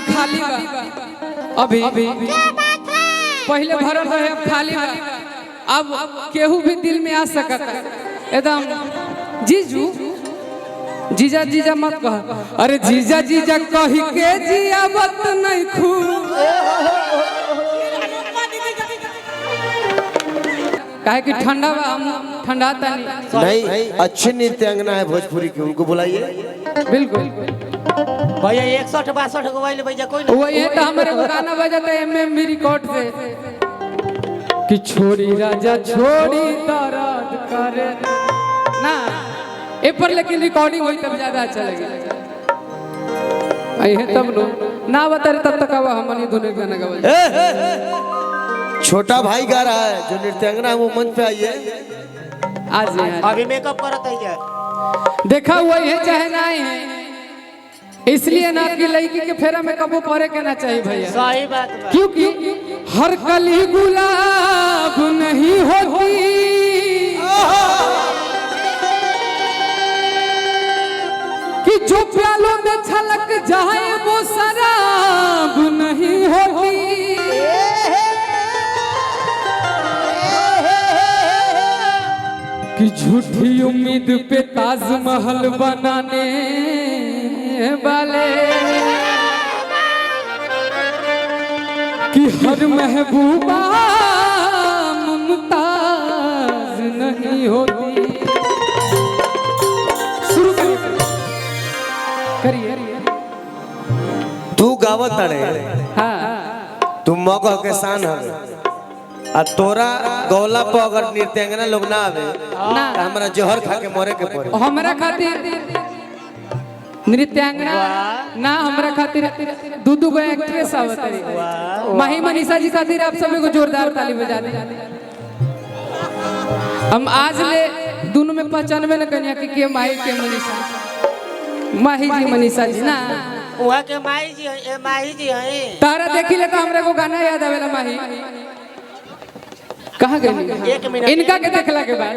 खाली बा अभी पहले भरल रहे अब खाली बा। अब केहू भी दिल में आ सकता एकदम जीजू जीजा जीजा मत कह। अरे जीजा जीजा कही के जिया मत नहीं खू काहे कि ठंडा बा हम ठंडाता नहीं। अच्छी नृत्यांगना है भोजपुरी की, उनको बुलाइए। बिल्कुल भैया 61-62 गवाइले भैया कोई ना। वही तो हमारे को गाना बजाता है एमएम रिकॉर्ड से कि छोड़ी राजा छोड़ी दर्द करे ना ए पर, लेकिन रिकॉर्डिंग हुई तब ज्यादा अच्छा लगेगा। आई है तब लो ना बता रहे तब तक हम नहीं दोनों गाना गा। छोटा भाई गा रहा है जो नृत्यांगना है, वो मंच पे आइए। आज अभी मेकअप करत है क्या? देखा वही है चाहे नहीं है, इसलिए ना कि लड़की के फेरा में कबो परे के ना चाहिए भैया। सही बात बा। क्योंकि हर कली गुलाब नहीं होती, कि जो प्यालों में छलक जाए वो शराब नहीं होती। कि झूठी उम्मीद पे ताजमहल बनाने वाले, कि हर महबूबा मुमताज नहीं होती। शुरू करिए। तू गावत अड़े हाँ तू मौका के शान है, आ तोरा गौला पर अगर नृत्यांगना लोग ना आवे ना तो हमरा जहर खा के मरे के पड़े। हमरा खातिर नृत्यांगना ना, हमरा खातिर दू गो एक्ट्रेस आवत है। माही मनीषा जी खातिर आप सभी को जोरदार ताली बजा दें। हम आज ले दोनों में पहचानबे न कनिया कि के माही के मनीषा। माही जी मनीषा जी ना वहां के माही जी हैं। तारा देखी ले तो हमरे को गाना याद आवेला। माही कहाँ गई? इनका के देखला के बाद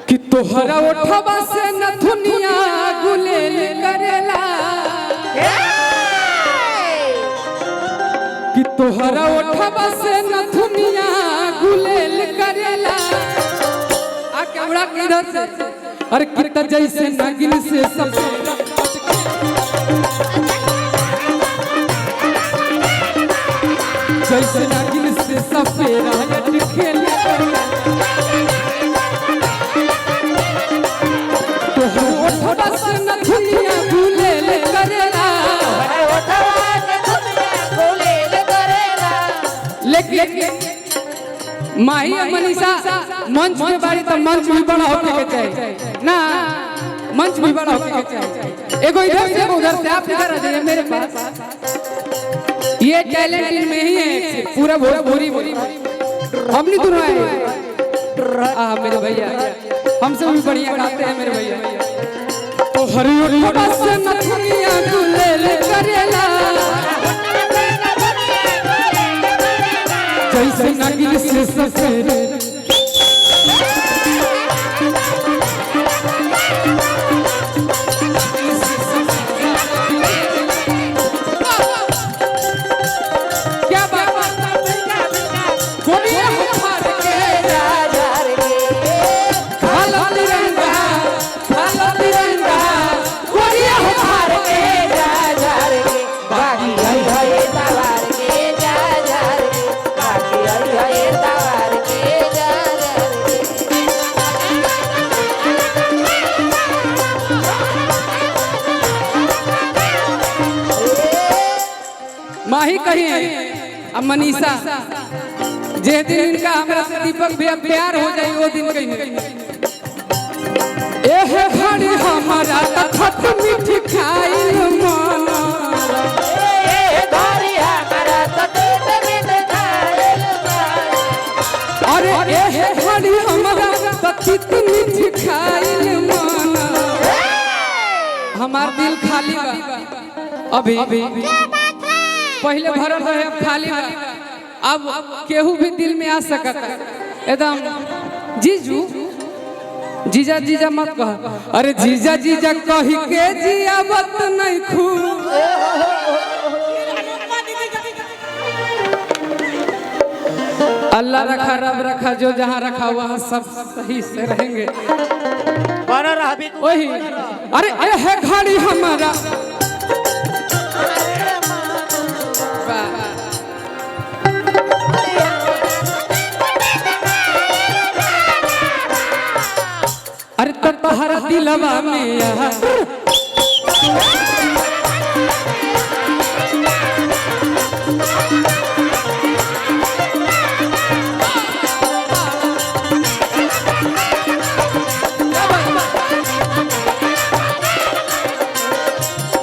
कि तोहरा ओठवा से नथुनिया गुलेल करेला, कि तोहरा ओठवा से नथुनिया गुलेल करेला। आ कैमरा किधर से? अरे कितना जैसे नागिन से सब जैसे नागिन से सफेरा खेले तो ओठवा से नथुनिया गुलेल करेला। लेकिन माही और मनीषा मंच में बारी तो मंच भी बड़ा होके के चाहिए ना, मंच भी बड़ा होके के चाहिए। एगो इधर से एगो उधर से, आप इधर आ जाइए मेरे पास। ये टैलेंट इनमें ही है, पूरा भोजपुरी हमने दोनों आए। मेरे भैया हमसे भी बढ़िया गाते हैं मेरे भैया। तो हरियों से नथुनिया गुलेल करेला, जैसे नागिन से सफेद। माही कही है अब मनीषा, जे दिन इनका हमरा से दीपक भी प्यार हो जाए वो दिन कही एह घड़ी हमारा तखत मीठी खाइल माना, एह घड़ी हमारा तखत मीठी खाइल माना, अरे एह घड़ी हमारा तखत मीठी खाइल माना। हमार दिल खाली बा अभी पहले भरल रहे अब खाली बा। अब केहू भी दिल में आ सकता एकदम जीजू जीजा जीजा मत कह। अरे जीजा जीजा कही के जिया मत नहीं खू अल्लाह रखा रब रखा जो जहाँ रखा वहाँ सब सही से रहेंगे। बना रहा भी वही अरे ये है घड़ी हमारा अरे तो तोहरा दिलवा में यार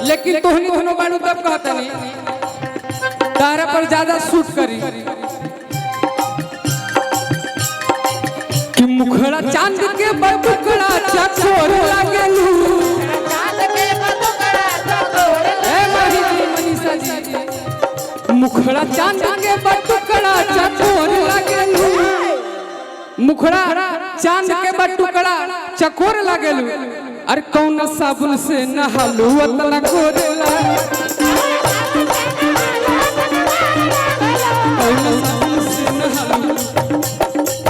लेकिन तोहनी दोनों बाड़ू तब कहता नहीं तारा पर ज्यादा सूट करी कि मुखड़ा चांद के बटुकड़ा चकोर लागलू ए माही मनीषा जी मुखड़ा चांद के बटुकड़ा चकोर लागलू मुखड़ा चांद के बटुकड़ा चकोर लागलू अरे कौन साबुन से नहालू उतना गोरेला कौन साबुन से नहालू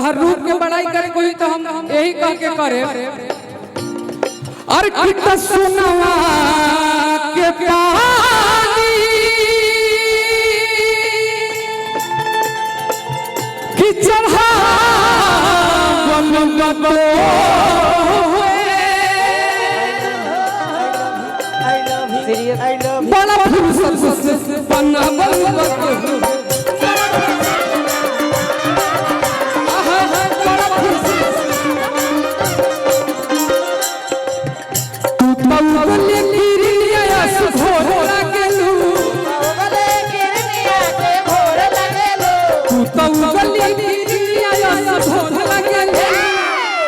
हर रूप के बड़ाई करे कोई तो हम यही कह के करे अरे कितना सुनवा के पानी कि चढ़ा बड़ा फुर्सत से बना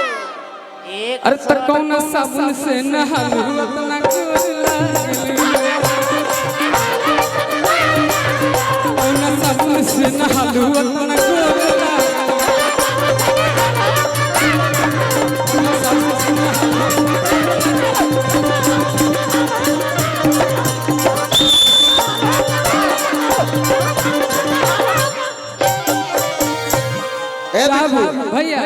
अरे तो कौन साबुन से नहालू उतना कौन साबुन से नहालू उतना भैया